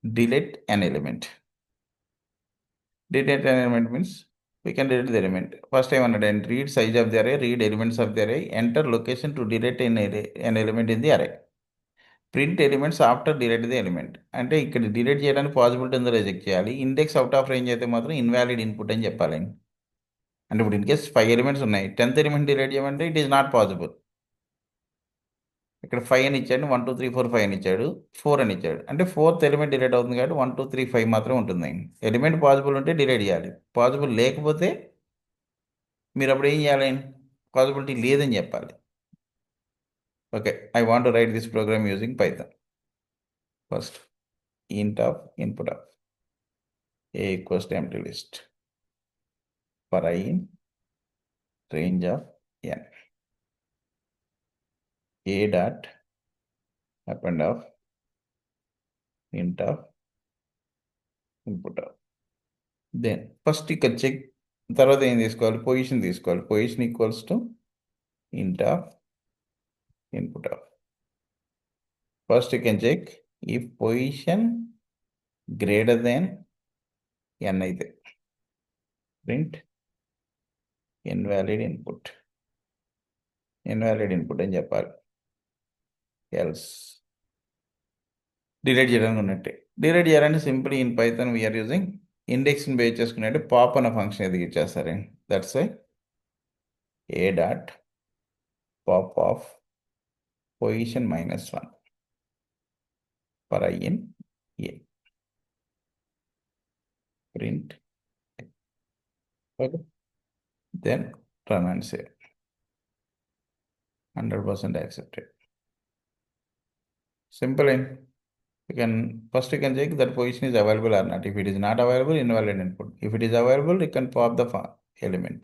delete an element. Delete an element means we can delete the element. First time and read size of the array, read elements of the array, enter location to delete an element in the array. Print elements after delete the element. అంటే ఇక్కడ delete చేయడానికి possibility ఉందో reject చేయాలి. Index out of range అయితే మాత్రం invalid input అని చెప్పాలి. అంటే ఇప్పుడు ఇన్ కేస్ 5 ఎలిమెంట్స్ ఉన్నాయి, 10th ఎలిమెంట్ డిలీట్ చేయమంటే ఇట్ ఈస్ నాట్ పాసిబుల్. ఇక్కడ 5 అని ఇచ్చాడు, 1 2 3 4 5 అని ఇచ్చాడు, 4 అని ఇచ్చాడు. అంటే 4th ఎలిమెంట్ డిలీట్ అవుతుంది కాబట్టి 1 2 3 5 మాత్రం ఉంటుంది. ఎలిమెంట్ పాసిబుల్ ఉంటే డిలీట్ చేయాలి, పాసిబుల్ లేకపోతే మీరు అప్పుడు ఏం చేయాలి, పాసిబిలిటీ లేదని చెప్పాలి. Okay, I want to write this program using Python. First int of input of a equals to empty list for I in range of n. A dot append of int of input of. Then first ఇక్కడ check, తర్వాత ఏం తీసుకోవాలి, position తీసుకోవాలి. Position equals to int of input of. First you can check if position greater than n అయితే print invalid input. Invalid input అని చెప్పాలి. Else delete చేయడానికి ఉన్నట్టే. డిలీట్ చేయాలంటే simple in Python we are using ఇండెక్స్ని బేస్ చేసుకున్నట్టు pop అన్న function ఎదిగి ఇచ్చేస్తారండి. That's why a dot pop of position -1 for I in A. Print. Okay. Then run and save. 100% accepted. Simple. You can first check that position is available or not. If it is not available, invalid input. If it is available, you can pop the element.